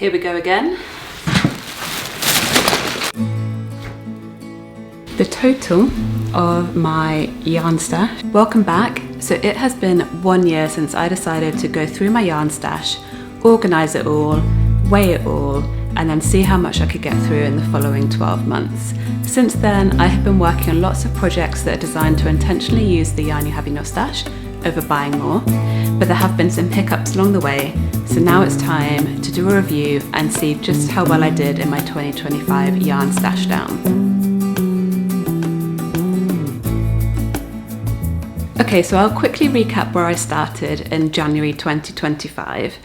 Here we go again. The total of my yarn stash. Welcome back. So it has been 1 year since I decided to go through my yarn stash, organise it all, weigh it all, and then see how much I could get through in the following 12 months. Since then, I have been working on lots of projects that are designed to intentionally use the yarn you have in your stash over buying more, but there have been some hiccups along the way, so now it's time to do a review and see just how well I did in my 2025 yarn stash down. Okay, so I'll quickly recap where I started in January 2025.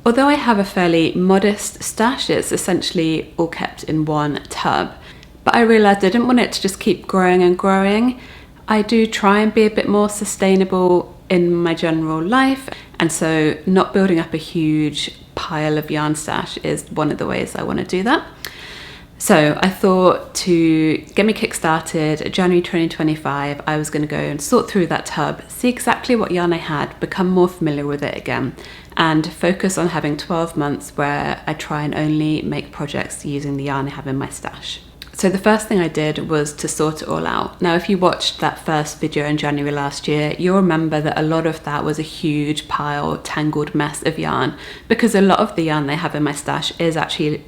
Although I have a fairly modest stash, it's essentially all kept in one tub, but I realised I didn't want it to just keep growing and growing. I do try and be a bit more sustainable in my general life, and so not building up a huge pile of yarn stash is one of the ways I want to do that. So I thought to get me kick-started, January 2025, I was going to go and sort through that tub, see exactly what yarn I had, become more familiar with it again, and focus on having 12 months where I try and only make projects using the yarn I have in my stash. So the first thing I did was to sort it all out. Now, if you watched that first video in January last year, you'll remember that a lot of that was a huge pile, tangled mess of yarn, because a lot of the yarn I have in my stash is actually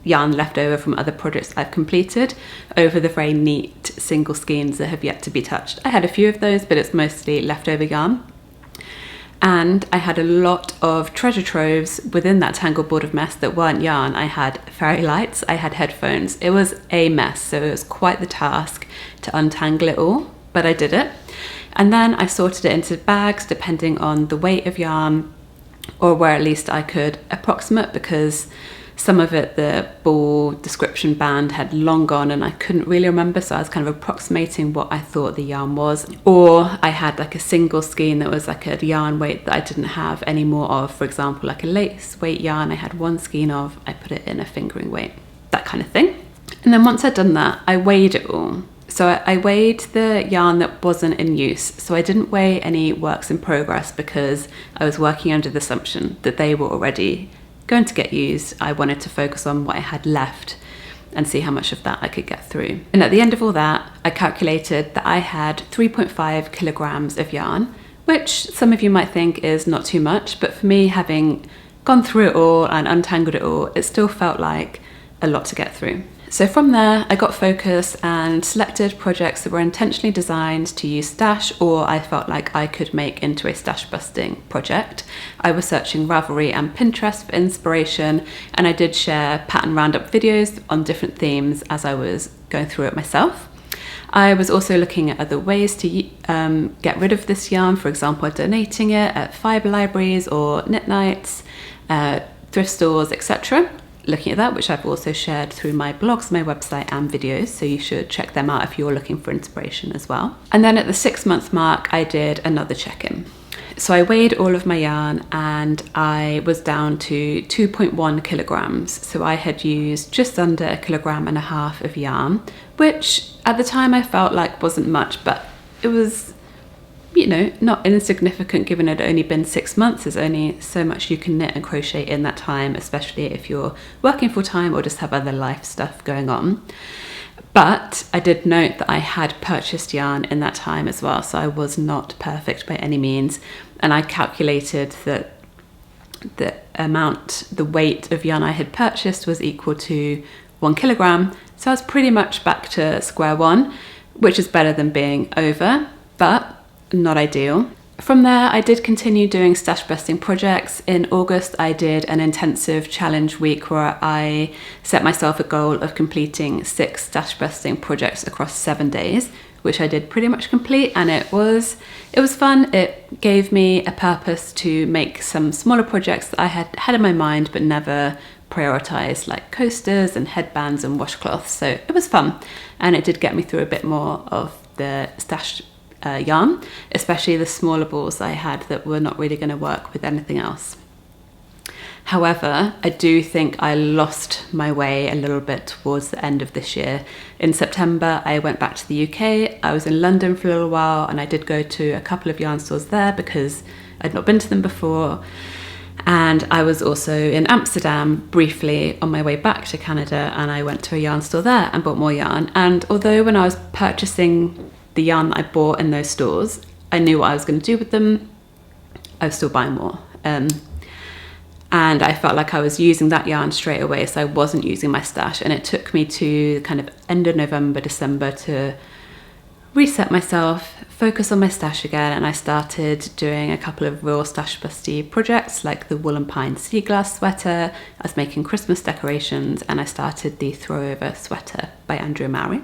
yarn left over from other projects I've completed over the very neat single skeins that have yet to be touched. I had a few of those, but it's mostly leftover yarn. And I had a lot of treasure troves within that tangled board of mess that weren't yarn. I had fairy lights, I had headphones. It was a mess, so it was quite the task to untangle it all, but I did it. And then I sorted it into bags depending on the weight of yarn, or where at least I could approximate, because some of it, the ball description band had long gone and I couldn't really remember, so I was kind of approximating what I thought the yarn was. Or I had like a single skein that was like a yarn weight that I didn't have any more of. For example, like a lace weight yarn I had one skein of, I put it in a fingering weight, that kind of thing. And then once I'd done that, I weighed it all. So I weighed the yarn that wasn't in use. So I didn't weigh any works in progress because I was working under the assumption that they were already going to get used. I wanted to focus on what I had left and see how much of that I could get through. And at the end of all that, I calculated that I had 3.5 kilograms of yarn, which some of you might think is not too much, but for me, having gone through it all and untangled it all, it still felt like a lot to get through. So from there, I got focused and selected projects that were intentionally designed to use stash, or I felt like I could make into a stash busting project. I was searching Ravelry and Pinterest for inspiration, and I did share pattern roundup videos on different themes as I was going through it myself. I was also looking at other ways to get rid of this yarn, for example, donating it at fibre libraries or knit nights, thrift stores, etc. Looking at that, which I've also shared through my blogs, my website and videos, so you should check them out if you're looking for inspiration as well. And then at the 6-month mark, I did another check-in. So I weighed all of my yarn and I was down to 2.1 kilograms. So I had used just under 1.5 kilograms of yarn, which at the time I felt like wasn't much, but it was, you know, not insignificant given it had only been 6 months. There's only so much you can knit and crochet in that time, especially if you're working full time or just have other life stuff going on. But I did note that I had purchased yarn in that time as well, so I was not perfect by any means. And I calculated that the weight of yarn I had purchased was equal to 1 kilogram. So I was pretty much back to square one, which is better than being over, but not ideal. From there, I did continue doing stash busting projects. In August, I did an intensive challenge week where I set myself a goal of completing 6 stash busting projects across 7 days, which I did pretty much complete, and it was fun. It gave me a purpose to make some smaller projects that I had in my mind but never prioritized, like coasters and headbands and washcloths. So it was fun, and it did get me through a bit more of the stash yarn, especially the smaller balls I had that were not really going to work with anything else. However, I do think I lost my way a little bit towards the end of this year. In September, I went back to the UK. I was in London for a little while, and I did go to a couple of yarn stores there because I'd not been to them before. And I was also in Amsterdam briefly on my way back to Canada, and I went to a yarn store there and bought more yarn. And although when I was purchasing the yarn that I bought in those stores, I knew what I was going to do with them, I was still buying more. And I felt like I was using that yarn straight away, so I wasn't using my stash. And it took me to kind of end of November, December to reset myself, focus on my stash again, and I started doing a couple of real stash busty projects like the Wool and Pine sea glass sweater. I was making Christmas decorations, and I started the throwover sweater by Andrew Mowry.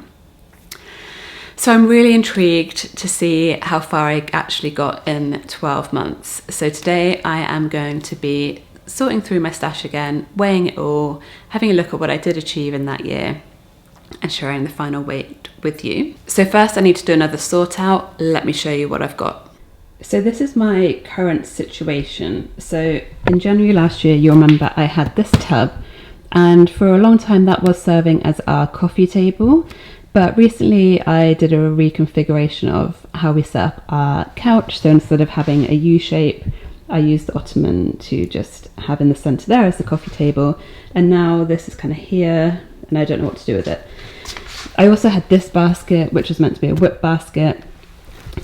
So I'm really intrigued to see how far I actually got in 12 months. So today I am going to be sorting through my stash again, weighing it all, having a look at what I did achieve in that year, and sharing the final weight with you. So first I need to do another sort out. Let me show you what I've got. So this is my current situation. So in January last year, you'll remember I had this tub, and for a long time that was serving as our coffee table. But recently I did a reconfiguration of how we set up our couch. So instead of having a U shape, I used the ottoman to just have in the center there as the coffee table. And now this is kind of here, and I don't know what to do with it. I also had this basket, which was meant to be a whip basket,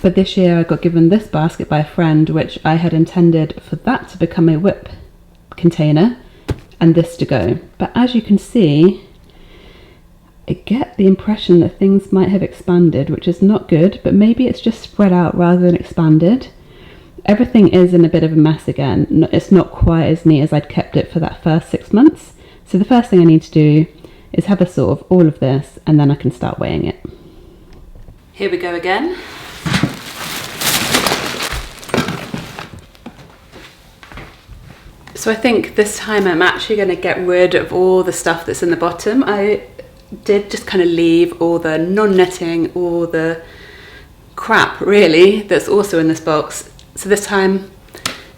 but this year I got given this basket by a friend, which I had intended for that to become a whip container and this to go. But as you can see, I get the impression that things might have expanded, which is not good, but maybe it's just spread out rather than expanded. Everything is in a bit of a mess again. It's not quite as neat as I'd kept it for that first 6 months. So the first thing I need to do is have a sort of all of this, and then I can start weighing it. Here we go again. So I think this time I'm actually going to get rid of all the stuff that's in the bottom. I did just kind of leave all the non-knitting, all the crap really that's also in this box. So this time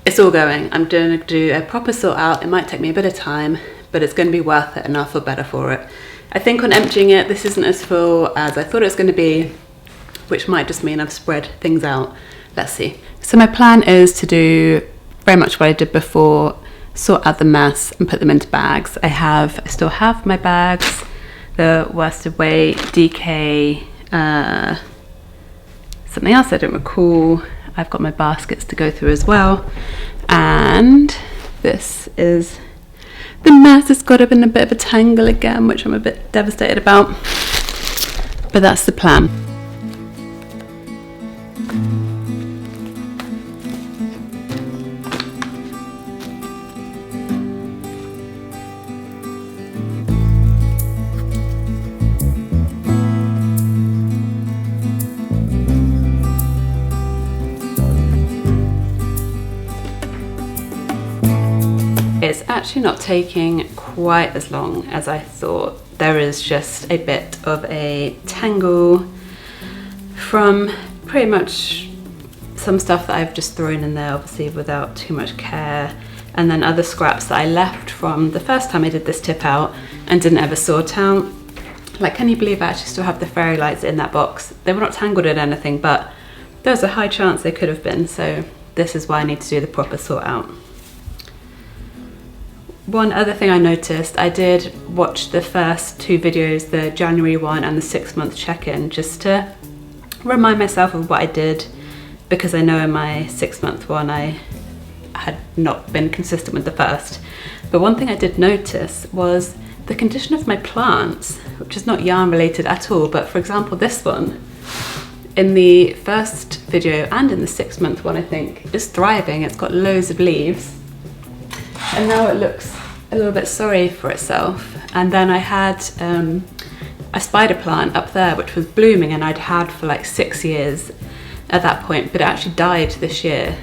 it's all going. I'm going to do a proper sort out. It might take me a bit of time, but it's going to be worth it and I'll feel better for it. I think on emptying it, this isn't as full as I thought it was going to be, which might just mean I've spread things out. Let's see. So my plan is to do very much what I did before, sort out the mess and put them into bags. I still have my bags, the worsted weight, DK, something else I don't recall. I've got my baskets to go through as well. And this is the mess. It's got up in a bit of a tangle again, which I'm a bit devastated about, but that's the plan. It's actually not taking quite as long as I thought. There is just a bit of a tangle from pretty much some stuff that I've just thrown in there, obviously without too much care, and then other scraps that I left from the first time I did this tip out and didn't ever sort out. Like, can you believe I actually still have the fairy lights in that box? They were not tangled in anything, but there's a high chance they could have been, so this is why I need to do the proper sort out. One other thing I noticed, I did watch the first two videos, the January one and the 6-month check-in, just to remind myself of what I did, because I know in my 6-month one I had not been consistent with the first. But one thing I did notice was the condition of my plants, which is not yarn related at all, but for example this one, in the first video and in the 6-month one I think, is thriving. It's got loads of leaves. And now it looks a little bit sorry for itself. And then I had a spider plant up there which was blooming, and I'd had for like 6 years at that point, but it actually died this year.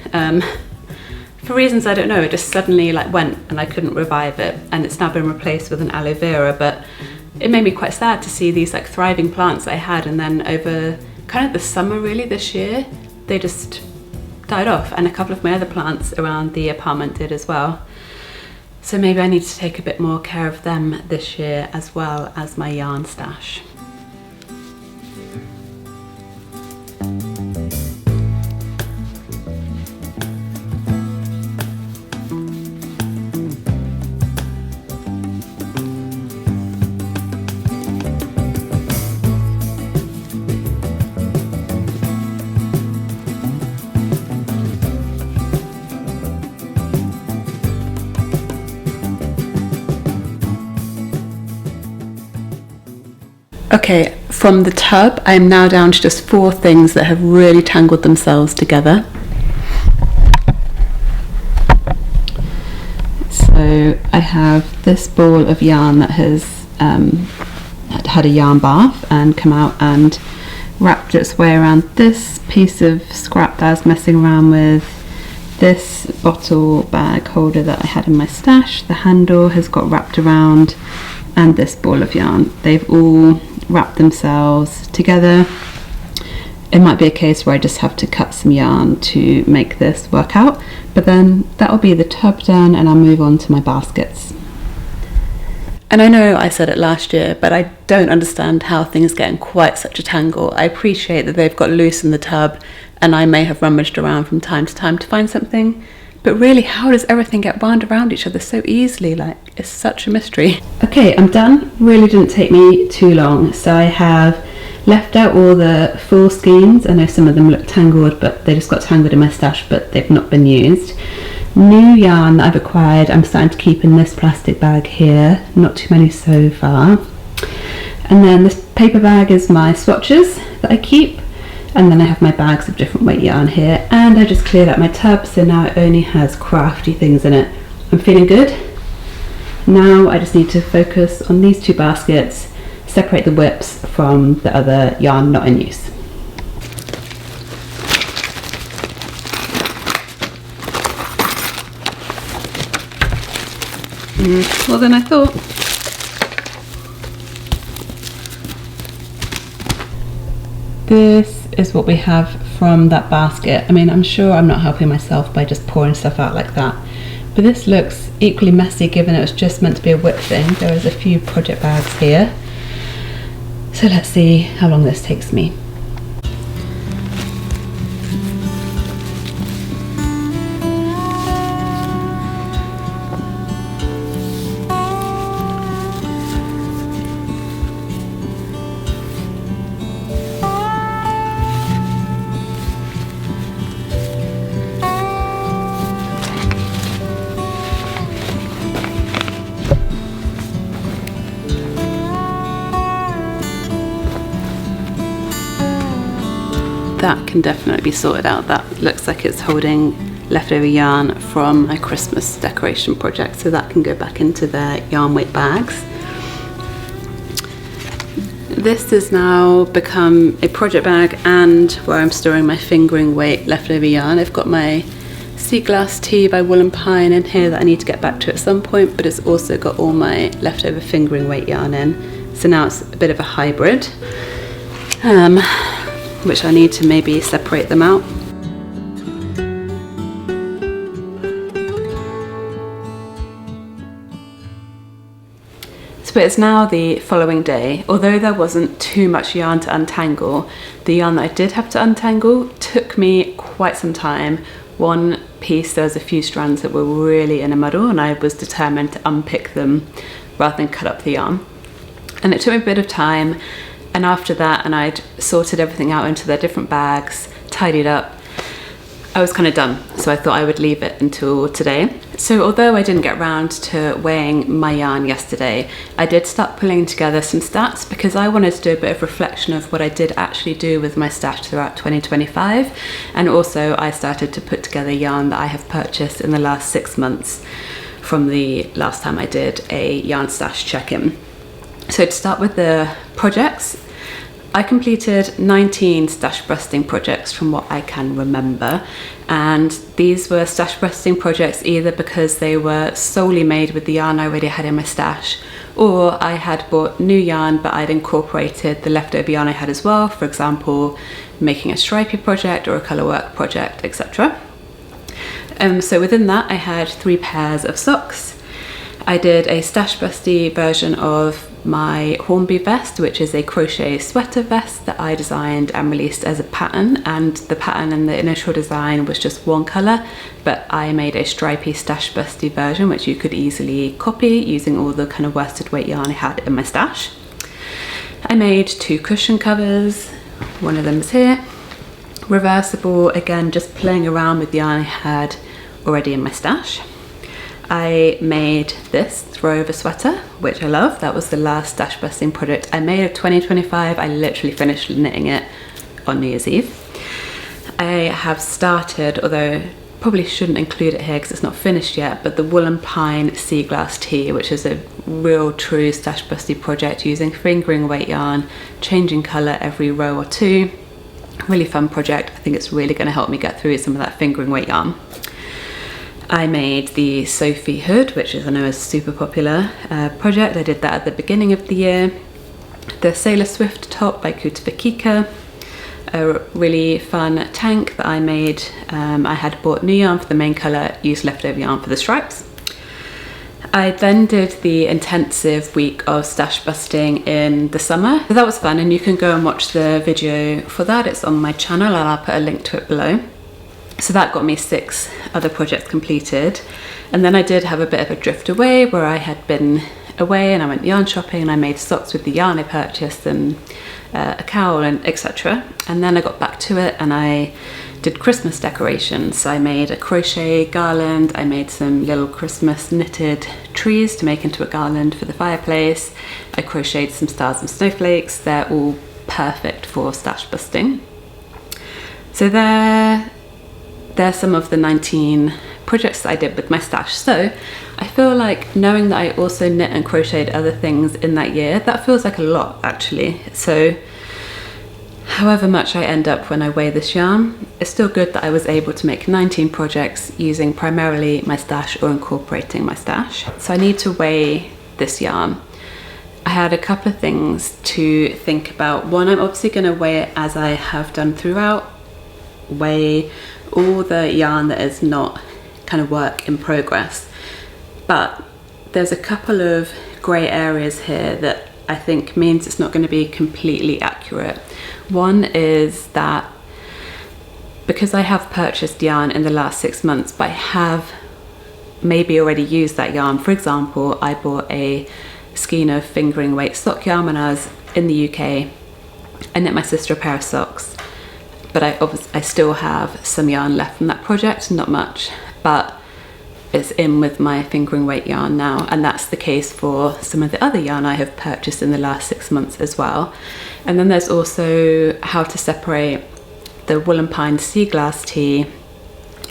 For reasons I don't know, it just suddenly like went and I couldn't revive it, and it's now been replaced with an aloe vera. But it made me quite sad to see these like thriving plants I had, and then over kind of the summer really this year, they just died off, and a couple of my other plants around the apartment did as well. So maybe I need to take a bit more care of them this year, as well as my yarn stash. Okay, from the tub, I am now down to just 4 things that have really tangled themselves together. So I have this ball of yarn that has had a yarn bath and come out and wrapped its way around this piece of scrap that I was messing around with, this bottle bag holder that I had in my stash, the handle has got wrapped around, and this ball of yarn. They've all wrapped themselves together. It might be a case where I just have to cut some yarn to make this work out, but then that'll be the tub done and I'll move on to my baskets. And I know I said it last year, but I don't understand how things get in quite such a tangle. I appreciate that they've got loose in the tub and I may have rummaged around from time to time to find something, but really, how does everything get wound around each other so easily? Like, it's such a mystery. Okay, I'm done. Really didn't take me too long. So I have left out all the full skeins. I know some of them look tangled, but they just got tangled in my stash, but they've not been used. New yarn that I've acquired, I'm starting to keep in this plastic bag here. Not too many so far. And then this paper bag is my swatches that I keep. And then I have my bags of different weight yarn here. And I just cleared out my tub, so now it only has crafty things in it. I'm feeling good. Now I just need to focus on these 2 baskets, separate the whips from the other yarn not in use. Well, then I thought. This is what we have from that basket. I mean, I'm sure I'm not helping myself by just pouring stuff out like that, but this looks equally messy given it was just meant to be a whip thing. There is a few project bags here, so let's see how long this takes me. That can definitely be sorted out. That looks like it's holding leftover yarn from my Christmas decoration project, so that can go back into their yarn weight bags. This has now become a project bag and where I'm storing my fingering weight leftover yarn. I've got my Sea Glass Tea by Wool and Pine in here that I need to get back to at some point, but it's also got all my leftover fingering weight yarn in. So now it's a bit of a hybrid. Which I need to maybe separate them out. So it's now the following day. Although there wasn't too much yarn to untangle, the yarn that I did have to untangle took me quite some time. One piece, there was a few strands that were really in a muddle and I was determined to unpick them rather than cut up the yarn. And it took me a bit of time. And after that, and I'd sorted everything out into their different bags, tidied up, I was kind of done. So I thought I would leave it until today. So although I didn't get around to weighing my yarn yesterday, I did start pulling together some stats because I wanted to do a bit of reflection of what I did actually do with my stash throughout 2025. And also I started to put together yarn that I have purchased in the last 6 months from the last time I did a yarn stash check-in. So to start with the projects, I completed 19 stash breasting projects from what I can remember, and these were stash breasting projects either because they were solely made with the yarn I already had in my stash, or I had bought new yarn but I'd incorporated the leftover yarn I had as well, for example making a stripy project or a colour work project, etc. So within that I had 3 pairs of socks. I did a stash breasty version of my Hornby vest, which is a crochet sweater vest that I designed and released as a pattern, and the pattern in the initial design was just one colour, but I made a stripy stash breasty version which you could easily copy using all the kind of worsted weight yarn I had in my stash. I made 2 cushion covers, one of them is here, reversible, again just playing around with yarn I had already in my stash. I made this throwover sweater, which I love. That was the last stash busting project I made of 2025. I literally finished knitting it on New Year's Eve. I have started, although probably shouldn't include it here because it's not finished yet, but the Woolen Pine Sea Glass Tee, which is a real true stash busty project using fingering weight yarn, changing colour every row or two. Really fun project. I think it's really going to help me get through some of that fingering weight yarn. I made the Sophie hood, which is, I know, is a super popular project. I did that at the beginning of the year. The Sailor Swift top by Kuta, a really fun tank that I made. I had bought new yarn for the main colour, used leftover yarn for the stripes. I then did the intensive week of stash busting in the summer. So that was fun, and you can go and watch the video for that. It's on my channel and I'll put a link to it below. So that got me 6 other projects completed. And then I did have a bit of a drift away where I had been away and I went yarn shopping and I made socks with the yarn I purchased and a cowl and etc. And then I got back to it and I did Christmas decorations. So I made a crochet garland, I made some little Christmas knitted trees to make into a garland for the fireplace. I crocheted some stars and snowflakes. They're all perfect for stash busting. So there's some of the 19 projects that I did with my stash. So I feel like knowing that I also knit and crocheted other things in that year, that feels like a lot actually. So however much I end up when I weigh this yarn, it's still good that I was able to make 19 projects using primarily my stash or incorporating my stash. So I need to weigh this yarn. I had a couple of things to think about. One, I'm obviously going to weigh it as I have done throughout, weigh all the yarn that is not kind of work in progress. But there's a couple of grey areas here that I think means it's not going to be completely accurate. One is that because I have purchased yarn in the last 6 months, but I have maybe already used that yarn. For example, I bought a skein of fingering weight sock yarn when I was in the UK. I knit my sister a pair of socks, but I still have some yarn left from that project, not much, but it's in with my fingering weight yarn now, and that's the case for some of the other yarn I have purchased in the last 6 months as well. And then there's also how to separate the Woolen Pine Sea Glass Tee.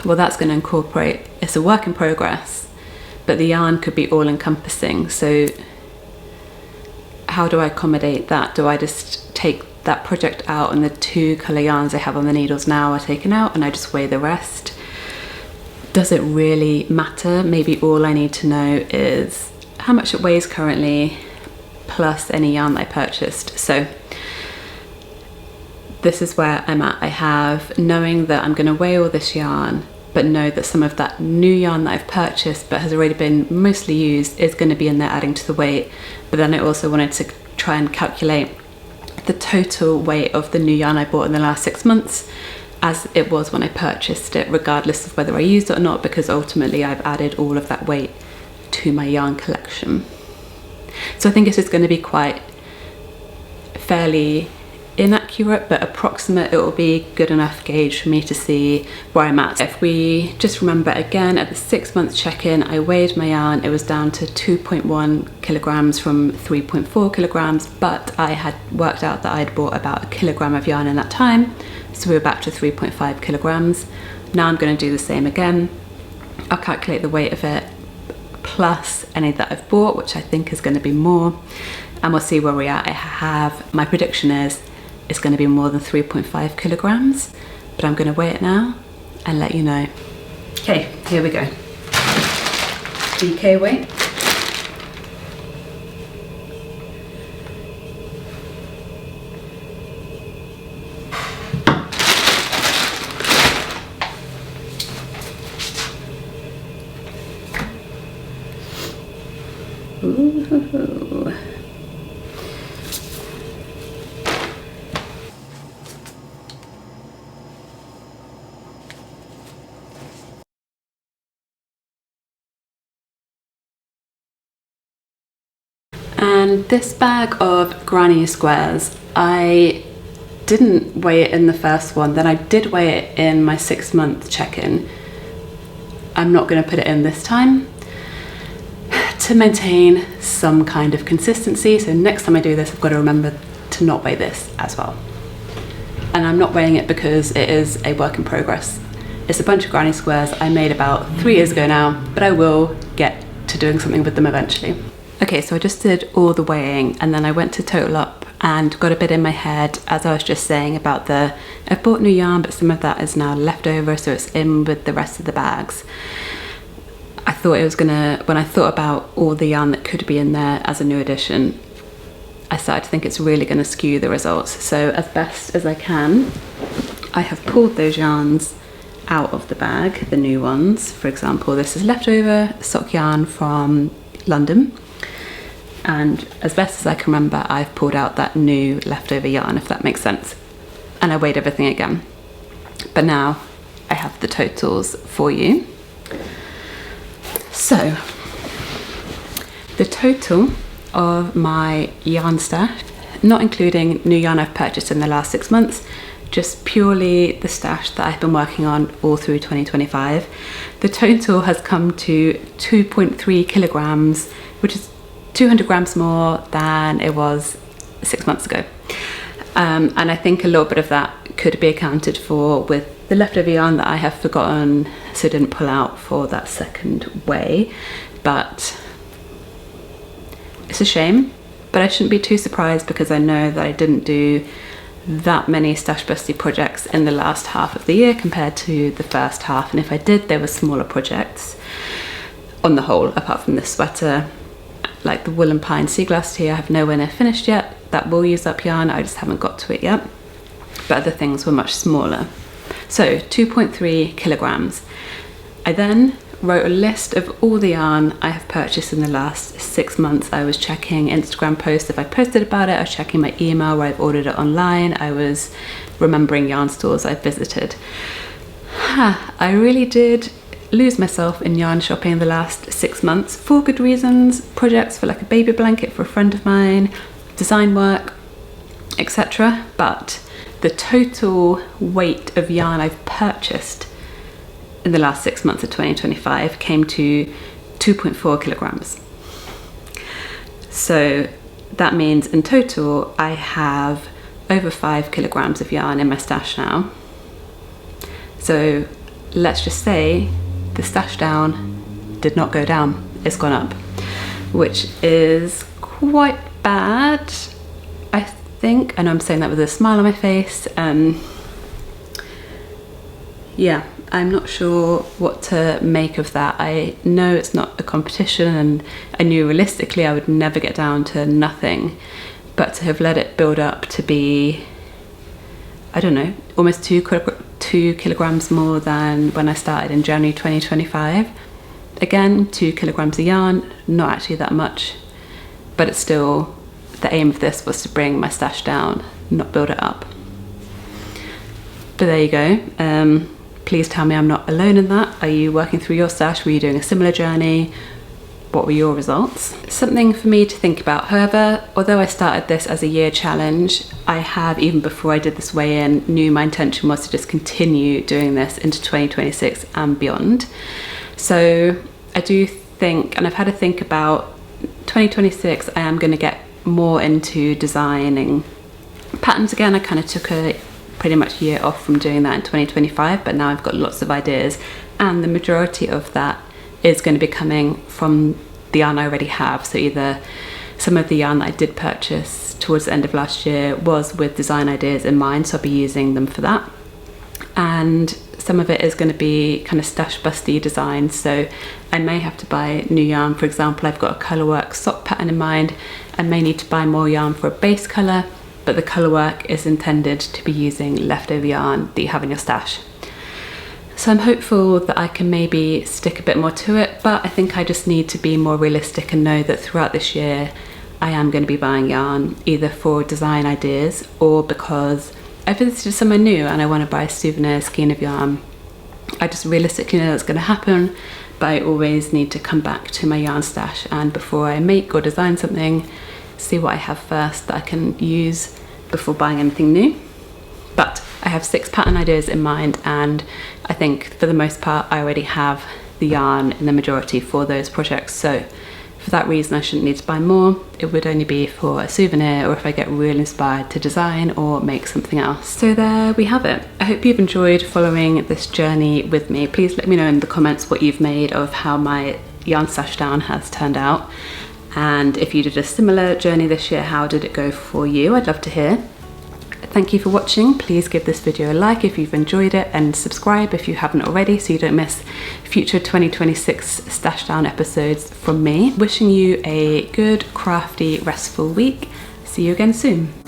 Well, that's going to incorporate, it's a work in progress, but the yarn could be all encompassing. So how do I accommodate that? Do I just take that project out and the 2 colour yarns I have on the needles now are taken out and I just weigh the rest? Does it really matter? Maybe all I need to know is how much it weighs currently plus any yarn that I purchased. So this is where I'm at. I have knowing that I'm going to weigh all this yarn, but know that some of that new yarn that I've purchased but has already been mostly used is going to be in there adding to the weight. But then I also wanted to try and calculate the total weight of the new yarn I bought in the last 6 months as it was when I purchased it, regardless of whether I used it or not, because ultimately I've added all of that weight to my yarn collection. So I think it is going to be quite fairly inaccurate, but approximate. It will be good enough gauge for me to see where I'm at. If we just remember again, at the 6 month check-in, I weighed my yarn. It was down to 2.1 kilograms from 3.4 kilograms, but I had worked out that I'd bought about 1 kilogram of yarn in that time. So we were back to 3.5 kilograms. Now I'm going to do the same again. I'll calculate the weight of it plus any that I've bought, which I think is going to be more, and we'll see where we're at. My prediction is it's going to be more than 3.5 kilograms, but I'm going to weigh it now and let you know. Okay, here we go. DK weight. Ooh. And this bag of granny squares, I didn't weigh it in the first one, then I did weigh it in my 6 month check-in. I'm not going to put it in this time. to maintain some kind of consistency. So next time I do this, I've got to remember to not weigh this as well. And I'm not weighing it because it is a work in progress. It's a bunch of granny squares I made about 3 years ago now, but I will get to doing something with them eventually. Okay, so I just did all the weighing and then I went to total up and got a bit in my head, as I was just saying about I've bought new yarn, but some of that is now left over, so it's in with the rest of the bags. I thought it was gonna, when I thought about all the yarn that could be in there as a new addition, I started to think it's really gonna skew the results. So as best as I can, I have pulled those yarns out of the bag, the new ones. For example, this is leftover sock yarn from London. And as best as I can remember, I've pulled out that new leftover yarn, if that makes sense. And I weighed everything again. But now I have the totals for you. So, the total of my yarn stash, not including new yarn I've purchased in the last 6 months, just purely the stash that I've been working on all through 2025, the total has come to 2.3 kilograms, which is 200 grams more than it was 6 months ago. And I think a little bit of that could be accounted for with the leftover yarn that I have forgotten, so didn't pull out for that second weigh. But it's a shame, but I shouldn't be too surprised because I know that I didn't do that many Stash Busty projects in the last half of the year compared to the first half. And if I did, they were smaller projects on the whole, apart from this sweater. Like the Wool and Pine Sea Glass tee, I have nowhere near finished yet. That will use up yarn, I just haven't got to it yet. But other things were much smaller. So 2.3 kilograms. I then wrote a list of all the yarn I have purchased in the last 6 months. I was checking Instagram posts if I posted about it, I was checking my email where I've ordered it online, I was remembering yarn stores I've visited. I really did lose myself in yarn shopping in the last 6 months for good reasons. Projects for like a baby blanket for a friend of mine, design work, etc. But the total weight of yarn I've purchased in the last 6 months of 2025 came to 2.4 kilograms. So that means in total I have over 5 kilograms of yarn in my stash now. So let's just say the stash down did not go down, it's gone up, which is quite bad, I think. I know I'm saying that with a smile on my face. Yeah, I'm not sure what to make of that. I know it's not a competition and I knew realistically I would never get down to nothing, but to have let it build up to be, I don't know, almost 2 kilograms more than when I started in January 2025. Again, 2 kilograms of yarn, not actually that much, but it's still, the aim of this was to bring my stash down, not build it up. But there you go. Please tell me I'm not alone in that. Are you working through your stash? Were you doing a similar journey? What were your results? Something for me to think about. However, although I started this as a year challenge, I have, even before I did this weigh-in, knew my intention was to just continue doing this into 2026 and beyond. So I do think, and I've had to think about 2026, I am going to get more into designing patterns again. I kind of took a pretty much year off from doing that in 2025, but now I've got lots of ideas, and the majority of that is going to be coming from the yarn I already have. So either some of the yarn that I did purchase towards the end of last year was with design ideas in mind, so I'll be using them for that. And some of it is going to be kind of Stash Busty designs, so I may have to buy new yarn. For example, I've got a colourwork sock pattern in mind. I may need to buy more yarn for a base colour, but the colourwork is intended to be using leftover yarn that you have in your stash. So I'm hopeful that I can maybe stick a bit more to it, but I think I just need to be more realistic and know that throughout this year I am going to be buying yarn, either for design ideas or because I visited somewhere new and I want to buy a souvenir skein of yarn. I just realistically know that's going to happen, but I always need to come back to my yarn stash, and before I make or design something, see what I have first that I can use before buying anything new. But I have 6 pattern ideas in mind, and I think for the most part I already have the yarn in the majority for those projects. So For that reason, I shouldn't need to buy more. It would only be for a souvenir or if I get really inspired to design or make something else. So there we have it. I hope you've enjoyed following this journey with me. Please let me know in the comments what you've made of how my yarn stash down has turned out. And if you did a similar journey this year, how did it go for you? I'd love to hear. Thank you for watching. Please give this video a like if you've enjoyed it, and subscribe if you haven't already so you don't miss future 2026 stash down episodes from me. Wishing you a good, crafty, restful week. See you again soon.